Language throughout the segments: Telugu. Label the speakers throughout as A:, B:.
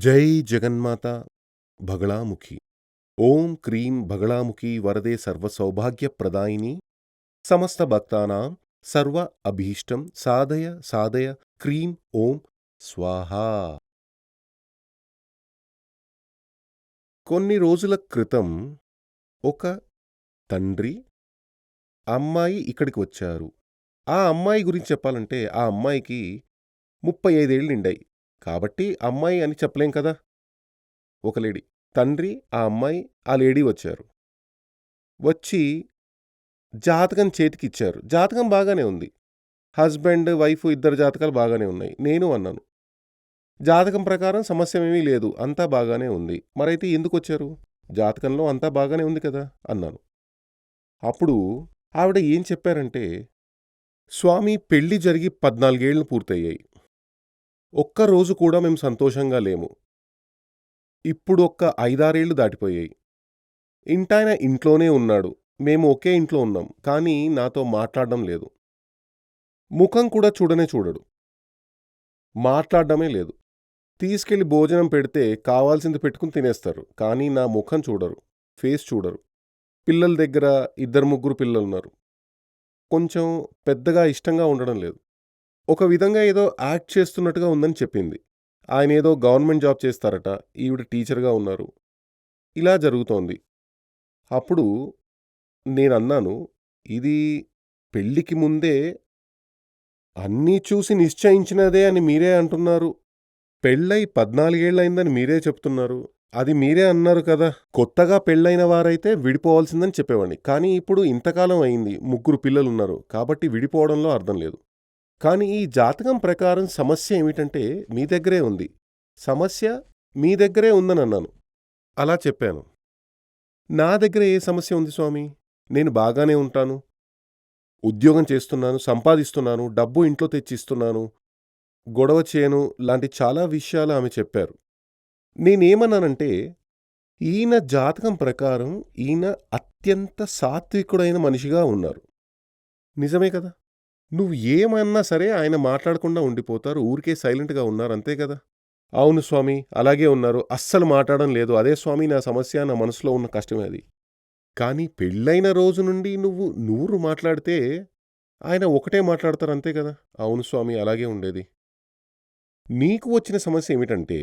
A: జై జగన్మాత బగళాముఖి. ఓం క్రీం బగళాముఖి వరదే సర్వసౌభాగ్యప్రదాయిని సమస్త భక్తానాం సర్వ అభీష్టం సాధయ సాధయ క్రీం ఓం స్వాహా. కొన్ని రోజుల క్రితం ఒక తండ్రి, అమ్మాయి ఇక్కడికి వచ్చారు. ఆ అమ్మాయి గురించి చెప్పాలంటే ఆ అమ్మాయికి 35 ఏళ్ళు నిండాయి. కాబట్టి అమ్మాయి అని చెప్పలేం కదా! ఒక లేడీ. తండ్రి, ఆ అమ్మాయి, ఆ లేడీ వచ్చారు. వచ్చి జాతకం చేతికిచ్చారు. జాతకం బాగానే ఉంది. హస్బెండ్, వైఫ్ ఇద్దరి జాతకాలు బాగానే ఉన్నాయి. నేను అన్నాను, జాతకం ప్రకారం సమస్యేమీ లేదు. అంతా బాగానే ఉంది. మరైతే ఎందుకొచ్చారు? జాతకంలో అంతా బాగానే ఉంది కదా! అన్నాను. అప్పుడు ఆవిడ ఏం చెప్పారంటే, స్వామీ పెళ్లి జరిగి 14 ఏళ్లు పూర్తయ్యాయి. ఒక్కరోజు కూడా మేము సంతోషంగా లేము. ఇప్పుడు ఒక్క 5, 6 ఏళ్లు దాటిపోయాయి. ఇంటాయన ఇంట్లోనే ఉన్నాడు. మేము ఒకే ఇంట్లో ఉన్నాం. కానీ నాతో మాట్లాడడం లేదు. ముఖం కూడా చూడనే చూడడు. మాట్లాడడమే లేదు. తీసుకెళ్లి భోజనం పెడితే కావాల్సింది పెట్టుకుని తినేస్తారు. కానీ నా ముఖం చూడరు. ఫేస్ చూడరు. పిల్లల దగ్గర 2, 3 పిల్లలున్నారు. కొంచెం పెద్దగా ఇష్టంగా ఉండడం లేదు. ఒక విధంగా ఏదో యాక్ట్ చేస్తున్నట్టుగా ఉందని చెప్పింది. ఆయనేదో గవర్నమెంట్ జాబ్ చేస్తారట. ఈవిడ టీచర్‌గా ఉన్నారు. ఇలా జరుగుతోంది. అప్పుడు నేనన్నాను, ఇది పెళ్ళికి ముందే అన్నీ చూసి నిశ్చయించినదే అని మీరే అంటున్నారు. పెళ్ళై 14 ఏళ్లయిందని మీరే చెప్తున్నారు. అది మీరే అన్నారు కదా! కొత్తగా పెళ్ళైన వారైతే విడిపోవాల్సిందని చెప్పేవాడిని. కానీ ఇప్పుడు ఇంతకాలం అయింది. 3 పిల్లలున్నారు. కాబట్టి విడిపోవడంలో అర్థం లేదు. కానీ ఈ జాతకం ప్రకారం సమస్య ఏమిటంటే మీ దగ్గరే ఉంది. సమస్య మీ దగ్గరే ఉందనన్నాను. అలా చెప్పాను. నా దగ్గర ఏ సమస్య ఉంది స్వామీ? నేను బాగానే ఉంటాను. ఉద్యోగం చేస్తున్నాను, సంపాదిస్తున్నాను, డబ్బు ఇంట్లో తెచ్చిస్తున్నాను, గొడవ చేయను లాంటి చాలా విషయాలు ఆమె చెప్పారు. నేనేమన్నానంటే, ఈయన జాతకం ప్రకారం ఈయన అత్యంత సాత్వికుడైన మనిషిగా ఉన్నారు. నిజమే కదా! నువ్వు ఏమన్నా సరే ఆయన మాట్లాడకుండా ఉండిపోతారు. ఊరికే సైలెంట్‌గా ఉన్నారు అంతే కదా! అవును స్వామీ, అలాగే ఉన్నారు. అస్సలు మాట్లాడడం లేదు. అదే స్వామీ నా సమస్య, నా మనసులో ఉన్న కష్టమే అది. కానీ పెళ్ళైన రోజు నుండి నువ్వు 100 మాట్లాడితే ఆయన ఒకటే మాట్లాడతారు అంతే కదా! అవును స్వామీ, అలాగే ఉండేది. నీకు వచ్చిన సమస్య ఏమిటంటే,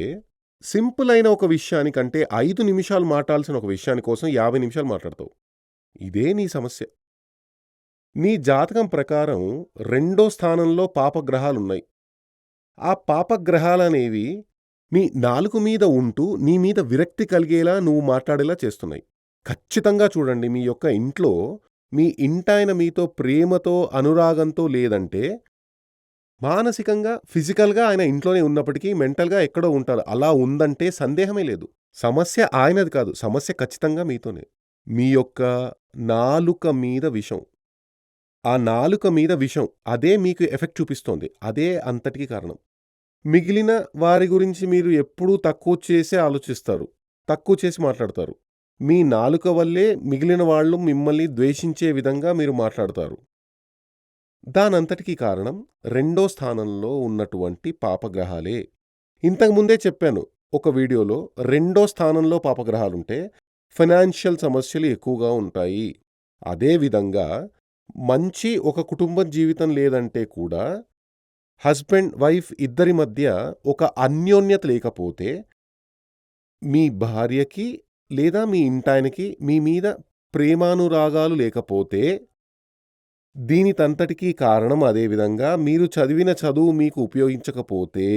A: సింపుల్ అయిన ఒక విషయానికంటే 5 నిమిషాలు మాటాల్సిన ఒక విషయాని కోసం 50 నిమిషాలు మాట్లాడతావు. ఇదే నీ సమస్య. నీ జాతకం ప్రకారం రెండో స్థానంలో పాపగ్రహాలున్నాయి. ఆ పాపగ్రహాలనేవి నీ నాలుక మీద ఉంటూ నీ మీద విరక్తి కలిగేలా నువ్వు మాట్లాడేలా చేస్తున్నాయి. ఖచ్చితంగా చూడండి, మీ యొక్క ఇంట్లో మీ ఇంటాయన మీతో ప్రేమతో, అనురాగంతో లేదంటే మానసికంగా, ఫిజికల్‌గా ఆయన ఇంట్లోనే ఉన్నప్పటికీ మెంటల్‌గా ఎక్కడో ఉంటారు. అలా ఉందంటే సందేహమే లేదు. సమస్య ఆయనది కాదు. సమస్య ఖచ్చితంగా మీతోనే. మీ యొక్క నాలుక మీద విషం. ఆ నాలుక మీద విషం. అదే మీకు ఎఫెక్ట్ చూపిస్తోంది. అదే అంతటికి కారణం. మిగిలిన వారి గురించి మీరు ఎప్పుడూ తక్కువ చేసే ఆలోచిస్తారు. తక్కువ చేసి మాట్లాడతారు. మీ నాలుక వల్లే మిగిలిన వాళ్ళు మిమ్మల్ని ద్వేషించే విధంగా మీరు మాట్లాడతారు. దానంతటికీ కారణం రెండో స్థానంలో ఉన్నటువంటి పాపగ్రహాలే. ఇంతకుముందే చెప్పాను ఒక వీడియోలో, రెండో స్థానంలో పాపగ్రహాలుంటే ఫైనాన్షియల్ సమస్యలు ఎక్కువగా ఉంటాయి. అదే విధంగా మంచి ఒక కుటుంబ జీవితం లేదంటే కూడా హస్బెండ్, వైఫ్ ఇద్దరి మధ్య ఒక అన్యోన్యత లేకపోతే, మీ భార్యకి లేదా మీ ఇంటాయనకి మీ మీద ప్రేమానురాగాలు లేకపోతే దీనికంతటికీ కారణం అదే విధంగా మీరు చదివిన చదువు మీకు ఉపయోగించకపోతే,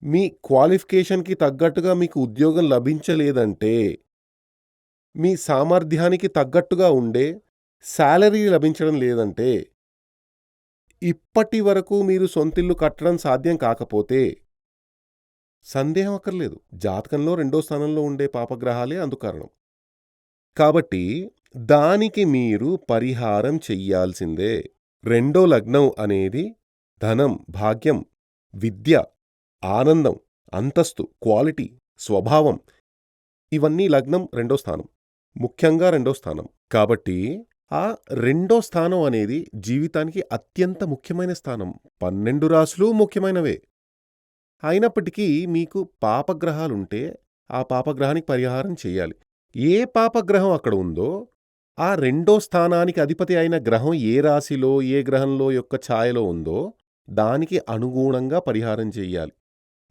A: మీ క్వాలిఫికేషన్‌కి తగ్గట్టుగా మీకు ఉద్యోగం లభించలేదంటే, మీ సామర్థ్యానికి తగ్గట్టుగా ఉండే సాలరీ లభించడం లేదంటే, ఇప్పటి వరకు మీరు సొంతిల్లు కట్టడం సాధ్యం కాకపోతే, సందేహం అక్కర్లేదు. జాతకంలో రెండో స్థానంలో ఉండే పాపగ్రహాలే అందుకు కారణం. కాబట్టి దానికి మీరు పరిహారం చెయ్యాల్సిందే. రెండో లగ్నం అనేది ధనం, భాగ్యం, విద్య, ఆనందం, అంతస్తు, క్వాలిటీ, స్వభావం ఇవన్నీ లగ్నం రెండో స్థానం. ముఖ్యంగా రెండో స్థానం. కాబట్టి ఆ రెండో స్థానం అనేది జీవితానికి అత్యంత ముఖ్యమైన స్థానం. 12 రాశులు ముఖ్యమైనవే. అయినప్పటికీ మీకు పాపగ్రహాలుంటే, ఆ పాపగ్రహానికి పరిహారం చెయ్యాలి. ఏ పాపగ్రహం అక్కడ ఉందో, ఆ రెండో స్థానానికి అధిపతి అయిన గ్రహం ఏ రాశిలో, ఏ గ్రహంలో యొక్క ఛాయలో ఉందో, దానికి అనుగుణంగా పరిహారం చెయ్యాలి.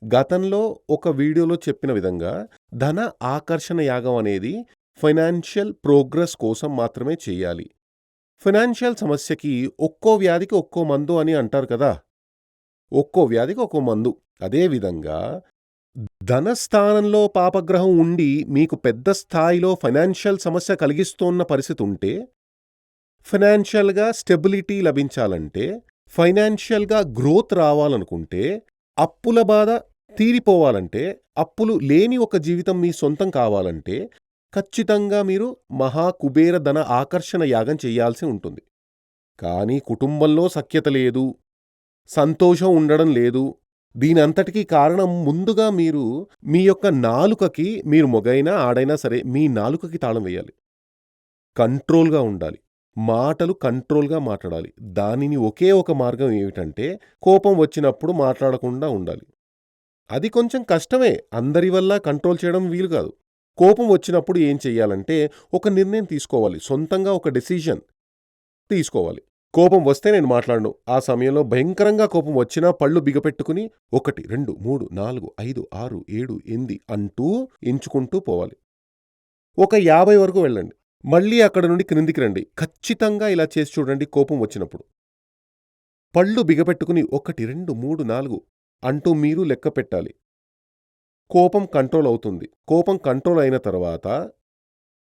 A: గతంలో ఒక వీడియోలో చెప్పిన విధంగా, ధన ఆకర్షణ యాగం అనేది ఫైనాన్షియల్ ప్రోగ్రెస్ కోసం మాత్రమే చెయ్యాలి. ఫైనాన్షియల్ సమస్యకి ఒక్కో వ్యాధికి ఒక్కో మందు అని అంటారు కదా! ఒక్కో వ్యాధికి ఒక్కో మందు. అదే విధంగా ధనస్థానంలో పాపగ్రహం ఉండి మీకు పెద్ద స్థాయిలో ఫైనాన్షియల్ సమస్య కలిగిస్తోన్న పరిస్థితుంటే, ఫైనాన్షియల్‌గా స్టెబిలిటీ లభించాలంటే, ఫైనాన్షియల్‌గా గ్రోత్ రావాలనుకుంటే, అప్పుల బాధ తీరిపోవాలంటే, అప్పులు లేని ఒక జీవితం మీ సొంతం కావాలంటే, ఖచ్చితంగా మీరు మహాకుబేర ధన ఆకర్షణ యాగం చెయ్యాల్సి ఉంటుంది. కానీ కుటుంబంలో సఖ్యత లేదు, సంతోషం ఉండడం లేదు. దీనంతటికీ కారణం ముందుగా మీరు మీ యొక్క నాలుకకి, మీరు మొగైనా, ఆడైనా సరే మీ నాలుకకి తాళం వేయాలి. కంట్రోల్‌గా ఉండాలి. మాటలు కంట్రోల్‌గా మాట్లాడాలి. దానిని ఒకే ఒక మార్గం ఏమిటంటే, కోపం వచ్చినప్పుడు మాట్లాడకుండా ఉండాలి. అది కొంచెం కష్టమే. అందరి వల్ల కంట్రోల్ చేయడం వీలు కాదు. కోపం వచ్చినప్పుడు ఏం చెయ్యాలంటే, ఒక నిర్ణయం తీసుకోవాలి. సొంతంగా ఒక డెసిషన్ తీసుకోవాలి. కోపం వస్తే నేను మాట్లాడను. ఆ సమయంలో భయంకరంగా కోపం వచ్చినా పళ్ళు బిగపెట్టుకుని 1, 2, 3, 4, 5, 6, 7, 8 అంటూ ఎంచుకుంటూ పోవాలి. ఒక 50 వరకు వెళ్ళండి. మళ్ళీ అక్కడ నుండి క్రిందికి రండి. ఖచ్చితంగా ఇలా చేసి చూడండి కోపం వచ్చినప్పుడు. పళ్ళు బిగపెట్టుకుని 1, 2, 3, 4 అంటూ మీరు లెక్క పెట్టాలి. కోపం కంట్రోల్ అవుతుంది. కోపం కంట్రోల్ అయిన తర్వాత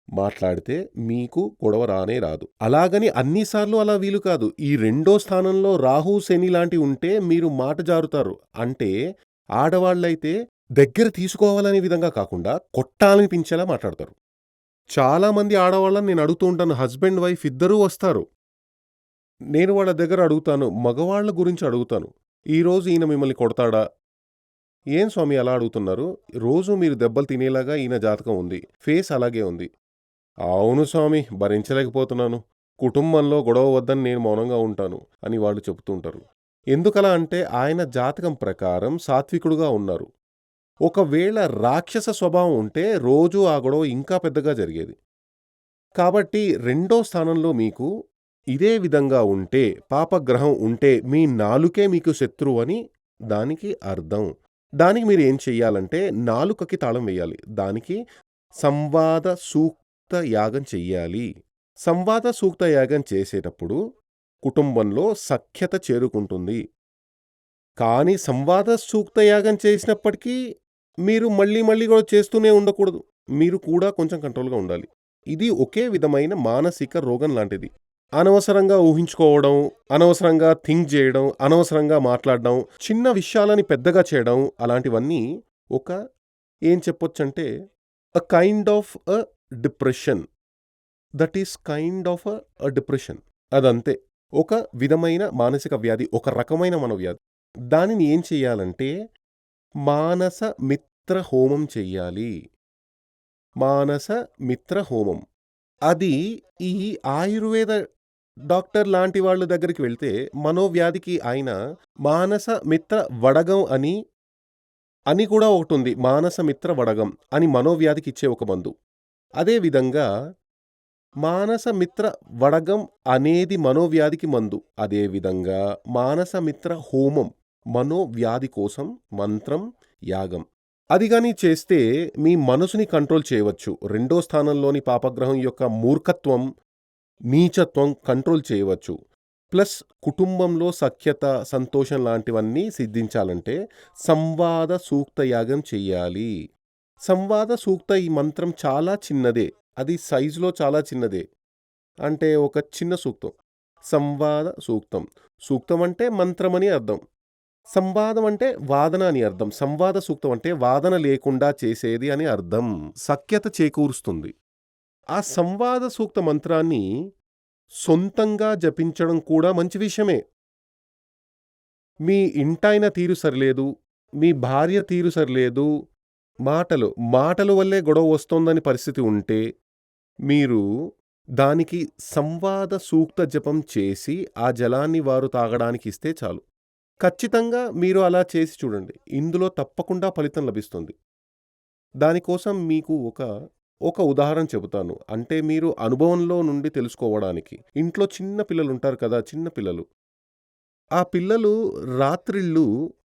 A: మాట్లాడితే మీకు గొడవ రానే రాదు. అలాగని అన్నిసార్లు అలా వీలు కాదు. ఈ రెండో స్థానంలో రాహు, శని లాంటివి ఉంటే మీరు మాట జారుతారు. అంటే ఆడవాళ్ళైతే దగ్గర తీసుకోవాలనే విధంగా కాకుండా కొట్టాలనిపించేలా మాట్లాడతారు. చాలామంది ఆడవాళ్ళని నేను అడుగుతూ ఉంటాను. హస్బెండ్, వైఫ్ ఇద్దరూ వస్తారు. నేను వాళ్ళ దగ్గర అడుగుతాను. మగవాళ్ళ గురించి అడుగుతాను. ఈరోజు ఈయన మిమ్మల్ని కొడతాడా? ఏం స్వామి అలా అడుగుతున్నారు? రోజూ మీరు దెబ్బలు తినేలాగా ఈయన జాతకం ఉంది. ఫేస్ అలాగే ఉంది. అవును స్వామి, భరించలేకపోతున్నాను. కుటుంబంలో గొడవ వద్దని నేను మౌనంగా ఉంటాను అని వాళ్ళు చెబుతూ ఉంటారు. ఎందుకలా అంటే ఆయన జాతకం ప్రకారం సాత్వికుడుగా ఉన్నారు. ఒకవేళ రాక్షస స్వభావం ఉంటే రోజూ ఆ గొడవ ఇంకా పెద్దగా జరిగేది. కాబట్టి రెండో స్థానంలో మీకు ఇదే విధంగా ఉంటే, పాపగ్రహం ఉంటే మీ నాలుకే మీకు శత్రువు అని దానికి అర్థం. దానికి మీరు ఏం చెయ్యాలంటే నాలుకకి తాళం వేయాలి. దానికి సంవాద సూక్త యాగం చెయ్యాలి. సంవాద సూక్త యాగం చేసేటప్పుడు కుటుంబంలో సఖ్యత చేరుకుంటుంది. కానీ సంవాద సూక్త యాగం చేసినప్పటికీ మీరు మళ్ళీ మళ్ళీ కూడా చేస్తూనే ఉండకూడదు. మీరు కూడా కొంచెం కంట్రోల్‌గా ఉండాలి. ఇది ఒకే విధమైన మానసిక రోగం లాంటిది. అనవసరంగా ఊహించుకోవడం, అనవసరంగా థింక్ చేయడం, అనవసరంగా మాట్లాడడం, చిన్న విషయాలని పెద్దగా చేయడం అలాంటివన్నీ ఒక ఏం చెప్పొచ్చంటే kind of depression. That is kind of depression. అదంతే. ఒక విధమైన మానసిక వ్యాధి. ఒక రకమైన మనోవ్యాధి. దానిని ఏం చెయ్యాలంటే మానస మిత్ర హోమం చెయ్యాలి. మానస మిత్ర హోమం. అది ఈ ఆయుర్వేద డాక్టర్ లాంటి వాళ్ళ దగ్గరికి వెళ్తే మనోవ్యాధికి ఆయన మానస మిత్ర వడగం అని కూడా ఒకటుంది. మానస మిత్ర వడగం అని మనోవ్యాధికి ఇచ్చే ఒక మందు. అదే విధంగా మానస మిత్ర వడగం అనేది మనోవ్యాధికి మందు. అదే విధంగా మానస మిత్ర హోమం మనోవ్యాధి కోసం మంత్రం, యాగం. అది గాని చేస్తే మీ మనసుని కంట్రోల్ చేయవచ్చు. రెండో స్థానంలోని పాపగ్రహం యొక్క మూర్ఖత్వం, నీచత్వం కంట్రోల్ చేయవచ్చు. ప్లస్ కుటుంబంలో సఖ్యత, సంతోషం లాంటివన్నీ సిద్ధించాలంటే సంవాద సూక్త యాగం చెయ్యాలి. సంవాద సూక్త ఈ మంత్రం చాలా చిన్నదే. అది సైజులో చాలా చిన్నదే. అంటే ఒక చిన్న సూక్తం. సంవాద సూక్తం. సూక్తం అంటే మంత్రమని అర్థం. సంవాదం అంటే వాదన అని అర్థం. సంవాద సూక్తం అంటే వాదన లేకుండా చేసేది అని అర్థం. సఖ్యత చేకూరుస్తుంది. ఆ సంవాద సూక్త మంత్రాన్ని సొంతంగా జపించడం కూడా మంచి విషయమే. మీ ఇంటాయన తీరు సరిలేదు, మీ భార్య తీరు సరిలేదు, మాటలు వల్లే గొడవ వస్తోందని పరిస్థితి ఉంటే, మీరు దానికి సంవాద సూక్త జపం చేసి, ఆ జలాన్ని వారు తాగడానికి ఇస్తే చాలు. ఖచ్చితంగా మీరు అలా చేసి చూడండి. ఇందులో తప్పకుండా ఫలితం లభిస్తుంది. దానికోసం మీకు ఒక ఉదాహరణ చెబుతాను. అంటే మీరు అనుభవంలో నుండి తెలుసుకోవడానికి. ఇంట్లో చిన్న పిల్లలుంటారు కదా! చిన్న పిల్లలు. ఆ పిల్లలు రాత్రిళ్ళు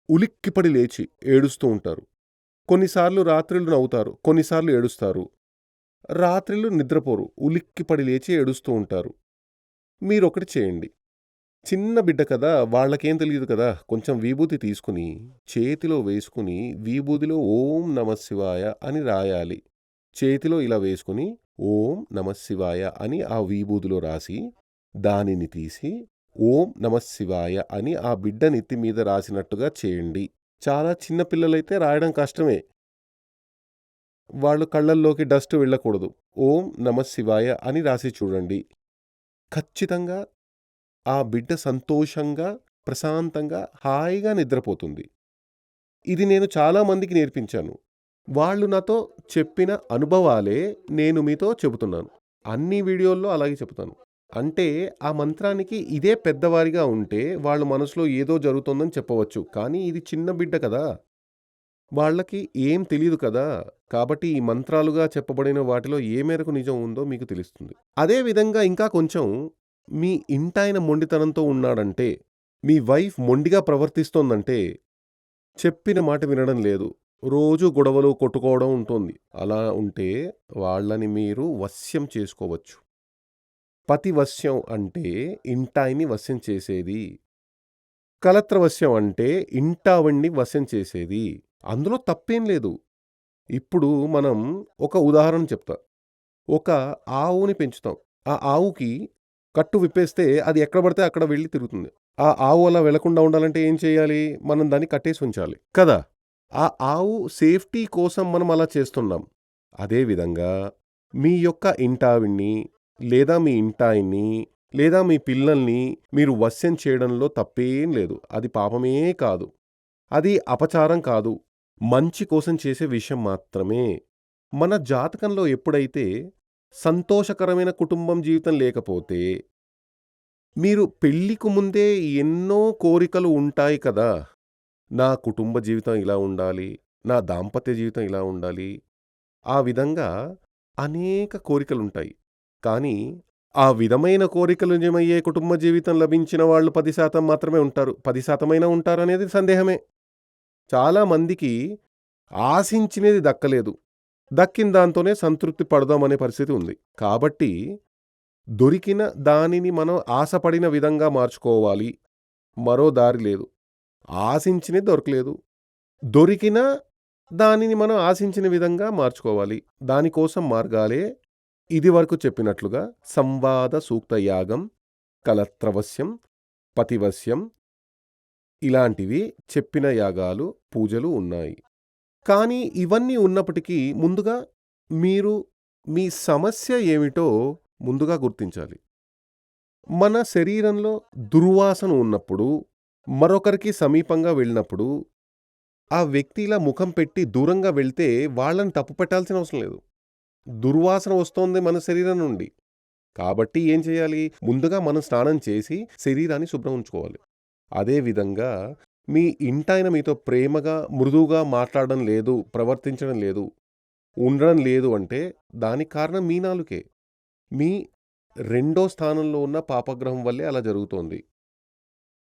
A: ఉలిక్కిపడి లేచి ఏడుస్తూ ఉంటారు. కొన్నిసార్లు రాత్రిళ్ళు నవ్వుతారు. కొన్నిసార్లు ఏడుస్తారు. రాత్రిళ్ళు నిద్రపోరు. ఉలిక్కిపడి లేచి ఏడుస్తూ ఉంటారు. మీరొకటి చేయండి. చిన్న బిడ్డ కదా! వాళ్ళకేం తెలీదు కదా! కొంచెం విభూది తీసుకొని, చేతిలో వేసుకొని, విభూదిలో ఓం నమఃశివాయ అని రాయాలి. చేతిలో ఇలా వేసుకొని, ఓం నమఃశివాయ అని ఆ విభూదిలో రాసి, దానిని తీసి, ఓం నమఃశివాయ అని ఆ బిడ్డ నెత్తి మీద రాసినట్టుగా చేయండి. చాలా చిన్న పిల్లలైతే రాయడం కష్టమే. వాళ్ళు కళ్ళల్లోకి డస్ట్ వెళ్ళకూడదు. ఓం నమఃశివాయ అని రాసి చూడండి. ఖచ్చితంగా ఆ బిడ్డ సంతోషంగా, ప్రశాంతంగా, హాయిగా నిద్రపోతుంది. ఇది నేను చాలా మందికి నేర్పించాను. వాళ్ళు నాతో చెప్పిన అనుభవాలే నేను మీతో చెబుతున్నాను. అన్ని వీడియోల్లో అలాగే చెబుతాను. అంటే ఆ మంత్రానికి ఇదే పెద్దవారిగా ఉంటే వాళ్ళ మనసులో ఏదో జరుగుతోందని చెప్పవచ్చు. కానీ ఇది చిన్న బిడ్డ కదా! వాళ్ళకి ఏం తెలీదు కదా! కాబట్టి ఈ మంత్రాలుగా చెప్పబడిన వాటిలో ఏ మేరకు నిజం ఉందో మీకు తెలుస్తుంది. అదే విధంగా ఇంకా కొంచెం మీ ఇంటాయన మొండితనంతో ఉన్నాడంటే, మీ వైఫ్ మొండిగా ప్రవర్తిస్తోందంటే, చెప్పిన మాట వినడం లేదు. రోజూ గొడవలు, కొట్టుకోవడం ఉంటుంది. అలా ఉంటే వాళ్ళని మీరు వశ్యం చేసుకోవచ్చు. పతివశ్యం అంటే ఇంటాయన్ని వశ్యం చేసేది. కలత్రవశ్యం అంటే ఇంటావిడ్ని వశ్యం చేసేది. అందులో తప్పేం లేదు. ఇప్పుడు మనం ఒక ఉదాహరణ చెప్తా. ఒక ఆవుని పెంచుతాం. ఆ ఆవుకి కట్టు విప్పేస్తే అది ఎక్కడ పడితే అక్కడ వెళ్లి తిరుగుతుంది. ఆ ఆవు అలా వెళ్లకుండా ఉండాలంటే ఏం చేయాలి? మనం దాన్ని కట్టేసి ఉంచాలి. కదా! ఆ ఆవు సేఫ్టీ కోసం మనం అలా చేస్తున్నాం. అదే విధంగా మీ యొక్క ఇంటావిడ్ని, లేదా మీ ఇంటాయన్ని, లేదా మీ పిల్లల్ని మీరు వశ్యం చేయడంలో తప్పేం లేదు. అది పాపమే కాదు. అది అపచారం కాదు. మంచి కోసం చేసే విషయం మాత్రమే. మన జాతకంలో ఎప్పుడైతే సంతోషకరమైన కుటుంబం జీవితం లేకపోతే, మీరు పెళ్ళికి ముందే ఎన్నో కోరికలు ఉంటాయి కదా! నా కుటుంబ జీవితం ఇలా ఉండాలి, నా దాంపత్య జీవితం ఇలా ఉండాలి. ఆ విధంగా అనేక కోరికలుంటాయి. కానీ, ఆ విధమైన కోరికలు నిజమయ్యే కుటుంబ జీవితం లభించిన వాళ్ళు 10% మాత్రమే ఉంటారు. 10% ఉంటారనేది సందేహమే. చాలా మందికి ఆశించినది దక్కలేదు. దక్కిన దాంతోనే సంతృప్తి పడదామనే పరిస్థితి ఉంది. కాబట్టి దొరికిన దానిని మనం ఆశపడిన విధంగా మార్చుకోవాలి. మరో దారి లేదు. ఆశించినది దొరకలేదు. దొరికినా దానిని మనం ఆశించిన విధంగా మార్చుకోవాలి. దానికోసం మార్గాలే ఇదివరకు చెప్పినట్లుగా సంవాద సూక్త యాగం, కలత్రవశ్యం, పతివశ్యం ఇలాంటివి చెప్పిన యాగాలు, పూజలు ఉన్నాయి. కానీ ఇవన్నీ ఉన్నప్పటికీ ముందుగా మీరు మీ సమస్య ఏమిటో ముందుగా గుర్తించాలి. మన శరీరంలో దుర్వాసన ఉన్నప్పుడు, మరొకరికి సమీపంగా వెళ్ళినప్పుడు, ఆ వ్యక్తి ఇలా ముఖం పెట్టి దూరంగా వెళ్తే వాళ్ళని తప్పు పెట్టాల్సిన అవసరం లేదు. దుర్వాసన వస్తోంది మన శరీరం నుండి. కాబట్టి ఏం చేయాలి? ముందుగా మనం స్నానం చేసి శరీరాన్ని శుభ్రం ఉంచుకోవాలి. అదే విధంగా మీ ఇంటాయన మీతో ప్రేమగా, మృదువుగా మాట్లాడడం లేదు, ప్రవర్తించడం లేదు, ఉండడం లేదు అంటే దానికి కారణం మీ నాలుకే. మీ రెండో స్థానంలో ఉన్న పాపగ్రహం వల్లే అలా జరుగుతోంది.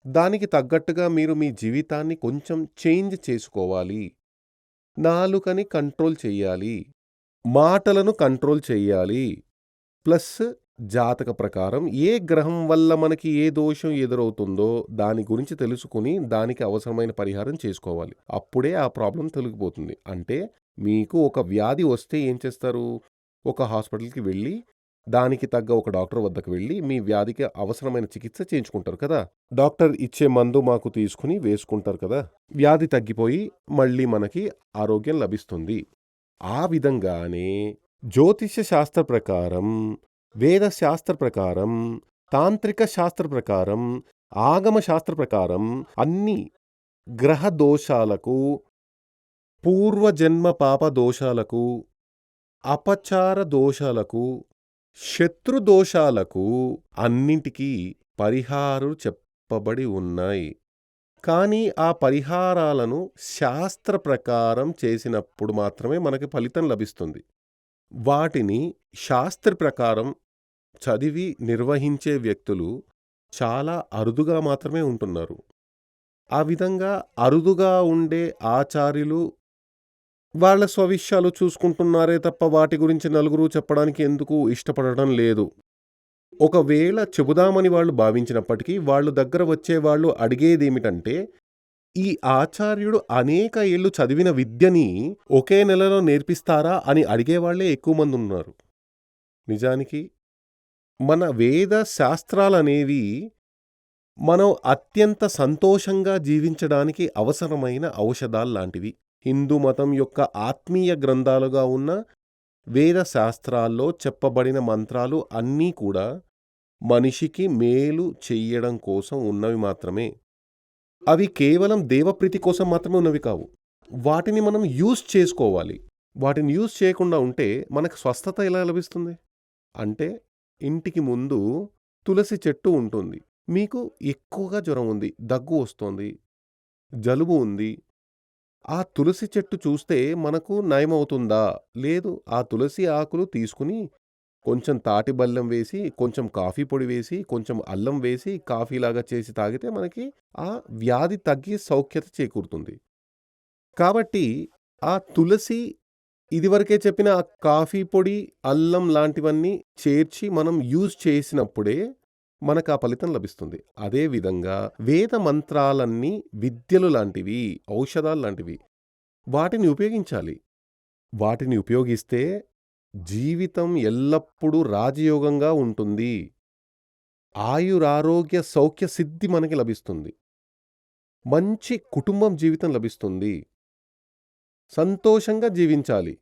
A: దానికి తగ్గట్టుగా మీరు మీ జీవితాన్ని కొంచెం చేంజ్ చేసుకోవాలి. నాలుకని కంట్రోల్ చెయ్యాలి. మాటలను కంట్రోల్ చెయ్యాలి. ప్లస్ జాతక ప్రకారం ఏ గ్రహం వల్ల మనకి ఏ దోషం ఎదురవుతుందో దాని గురించి తెలుసుకొని దానికి అవసరమైన పరిహారం చేసుకోవాలి. అప్పుడే ఆ ప్రాబ్లమ్ తొలగిపోతుంది. అంటే మీకు ఒక వ్యాధి వస్తే ఏం చేస్తారు? ఒక హాస్పిటల్‌కి వెళ్ళి దానికి తగ్గ ఒక డాక్టర్ వద్దకు వెళ్ళి మీ వ్యాధికి అవసరమైన చికిత్స చేయించుకుంటారు కదా! డాక్టర్ ఇచ్చే మందు మాకు తీసుకొని వేసుకుంటారు కదా! వ్యాధి తగ్గిపోయి మళ్ళీ మనకి ఆరోగ్యం లభిస్తుంది. ఆ విధంగానే జ్యోతిష్య శాస్త్ర ప్రకారం, వేద శాస్త్ర ప్రకారం, తాంత్రిక శాస్త్ర ప్రకారం, ఆగమ శాస్త్ర ప్రకారం అన్ని గ్రహ దోషాలకు, పూర్వజన్మ పాప దోషాలకు, అపచార దోషాలకు, శత్రు దోషాలకు అన్నింటికీ పరిహారాలు చెప్పబడి ఉన్నాయి. కానీ ఆ పరిహారాలను శాస్త్ర ప్రకారం చేసినప్పుడు మాత్రమే మనకి ఫలితం లభిస్తుంది. వాటిని శాస్త్ర ప్రకారం చదివి నిర్వహించే వ్యక్తులు చాలా అరుదుగా మాత్రమే ఉంటున్నారు. ఆ విధంగా అరుదుగా ఉండే ఆచార్యులు వాళ్ళ స్వవిషయాలు చూసుకుంటున్నారే తప్ప వాటి గురించి నలుగురు చెప్పడానికి ఎందుకు ఇష్టపడడం లేదు. ఒకవేళ చెబుదామని వాళ్ళు భావించినప్పటికీ వాళ్ళు దగ్గర వచ్చేవాళ్ళు అడిగేదేమిటంటే, ఈ ఆచార్యుడు అనేక ఏళ్ళు చదివిన విద్యని ఒకే నెలలో నేర్పిస్తారా అని అడిగేవాళ్ళే ఎక్కువ మందున్నారు. నిజానికి మన వేద శాస్త్రాలనేవి మనం అత్యంత సంతోషంగా జీవించడానికి అవసరమైన ఔషధాల్లాంటివి. హిందూ మతం యొక్క ఆత్మీయ గ్రంథాలుగా ఉన్న వేద శాస్త్రాల్లో చెప్పబడిన మంత్రాలు అన్నీ కూడా మనిషికి మేలు చెయ్యడం కోసం ఉన్నవి మాత్రమే. అవి కేవలం దేవప్రీతి కోసం మాత్రమే ఉన్నవి కావు. వాటిని మనం యూజ్ చేసుకోవాలి. వాటిని యూజ్ చేయకుండా ఉంటే మనకు స్వస్థత ఎలా లభిస్తుంది? అంటే ఇంటికి ముందు తులసి చెట్టు ఉంటుంది. మీకు ఎక్కువగా జ్వరం ఉంది, దగ్గు వస్తోంది, జలుబు ఉంది. ఆ తులసి చెట్టు చూస్తే మనకు నయమవుతుందా? లేదు. ఆ తులసి ఆకులు తీసుకుని కొంచెం తాటి బెల్లం వేసి, కొంచెం కాఫీ పొడి వేసి, కొంచెం అల్లం వేసి కాఫీలాగా చేసి తాగితే మనకి ఆ వ్యాధి తగ్గి సౌఖ్యత చేకూరుతుంది. కాబట్టి ఆ తులసి ఇదివరకే చెప్పిన ఆ కాఫీ పొడి, అల్లం లాంటివన్నీ చేర్చి మనం యూజ్ చేసినప్పుడే మనకు ఆ ఫలితం లభిస్తుంది. అదే విధంగా వేద మంత్రాలన్నీ విద్యలు లాంటివి, ఔషధాలు లాంటివి. వాటిని ఉపయోగించాలి. వాటిని ఉపయోగిస్తే జీవితం ఎల్లప్పుడూ రాజయోగంగా ఉంటుంది. ఆయురారోగ్య సౌఖ్య సిద్ధి మనకి లభిస్తుంది. మంచి కుటుంబం జీవితం లభిస్తుంది. సంతోషంగా జీవించాలి.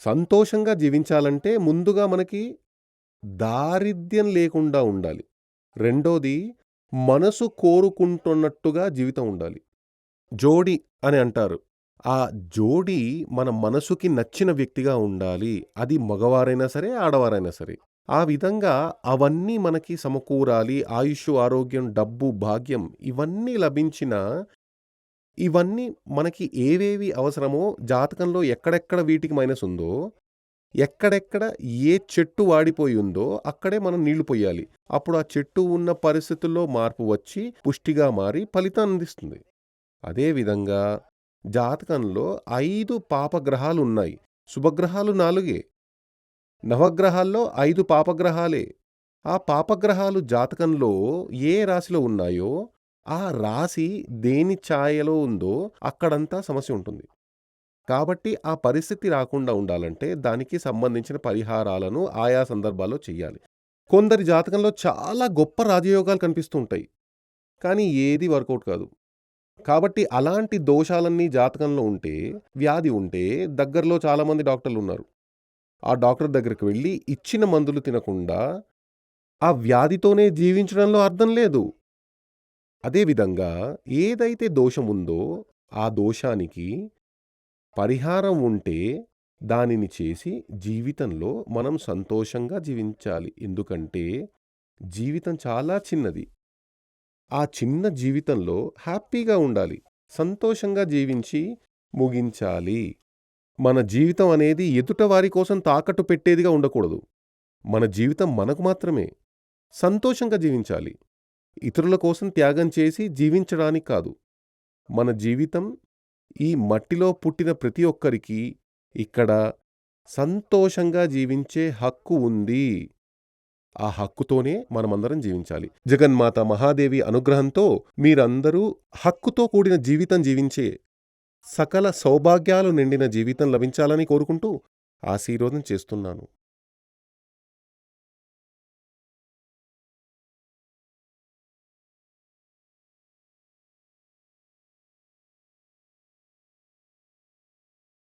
A: సంతోషంగా జీవించాలంటే ముందుగా మనకి దారిద్ర్యం లేకుండా ఉండాలి. రెండోది మనసు కోరుకుంటున్నట్టుగా జీవితం ఉండాలి. జోడి అని అంటారు. ఆ జోడి మన మనసుకి నచ్చిన వ్యక్తిగా ఉండాలి. అది మగవారైనా సరే, ఆడవారైనా సరే. ఆ విధంగా అవన్నీ మనకి సమకూరాలి. ఆయుష్షు, ఆరోగ్యం, డబ్బు, భాగ్యం ఇవన్నీ లభించినా ఇవన్నీ మనకి ఏవేవి అవసరమో జాతకంలో ఎక్కడెక్కడ వీటికి మైనస్ ఉందో, ఎక్కడెక్కడ ఏ చెట్టు వాడిపోయి ఉందో అక్కడే మనం నీళ్లు పొయ్యాలి. అప్పుడు ఆ చెట్టు ఉన్న పరిస్థితుల్లో మార్పు వచ్చి పుష్టిగా మారి ఫలితాన్ని అందిస్తుంది. అదేవిధంగా జాతకంలో 5 పాపగ్రహాలున్నాయి. శుభగ్రహాలు 4. నవగ్రహాల్లో 5 పాపగ్రహాలే. ఆ పాపగ్రహాలు జాతకంలో ఏ రాశిలో ఉన్నాయో ఆ రాశి దేని ఛాయలో ఉందో అక్కడంతా సమస్య ఉంటుంది. కాబట్టి ఆ పరిస్థితి రాకుండా ఉండాలంటే దానికి సంబంధించిన పరిహారాలను ఆయా సందర్భాల్లో చెయ్యాలి. కొందరి జాతకంలో చాలా గొప్ప రాజయోగాలు కనిపిస్తూ ఉంటాయి. కానీ ఏది వర్కౌట్ కాదు. కాబట్టి అలాంటి దోషాలన్నీ జాతకంలో ఉంటే, వ్యాధి ఉంటే దగ్గరలో చాలామంది డాక్టర్లున్నారు. ఆ డాక్టర్ దగ్గరికి వెళ్లి ఇచ్చిన మందులు తినకుండా ఆ వ్యాధితోనే జీవించడంలో అర్థం లేదు. అదేవిధంగా ఏదైతే దోషం ఉందో ఆ దోషానికి పరిహారం ఉంటే దానిని చేసి జీవితంలో మనం సంతోషంగా జీవించాలి. ఎందుకంటే జీవితం చాలా చిన్నది. ఆ చిన్న జీవితంలో హ్యాపీగా ఉండాలి. సంతోషంగా జీవించి ముగించాలి. మన జీవితం అనేది ఎదుటవారి కోసం తాకట్టు పెట్టేదిగా ఉండకూడదు. మన జీవితం మనకు మాత్రమే. సంతోషంగా జీవించాలి. ఇతరుల కోసం త్యాగం చేసి జీవించడానికి కాదు. మన జీవితం ఈ మట్టిలో పుట్టిన ప్రతి ఒక్కరికి ఇక్కడ సంతోషంగా జీవించే హక్కు ఉంది. ఆ హక్కుతోనే మనమందరం జీవించాలి. జగన్మాత మహాదేవి అనుగ్రహంతో మీరందరూ హక్కుతో కూడిన జీవితం జీవించే సకల సౌభాగ్యాలు నిండిన జీవితం లభించాలని కోరుకుంటూ ఆశీర్వాదం చేస్తున్నాను.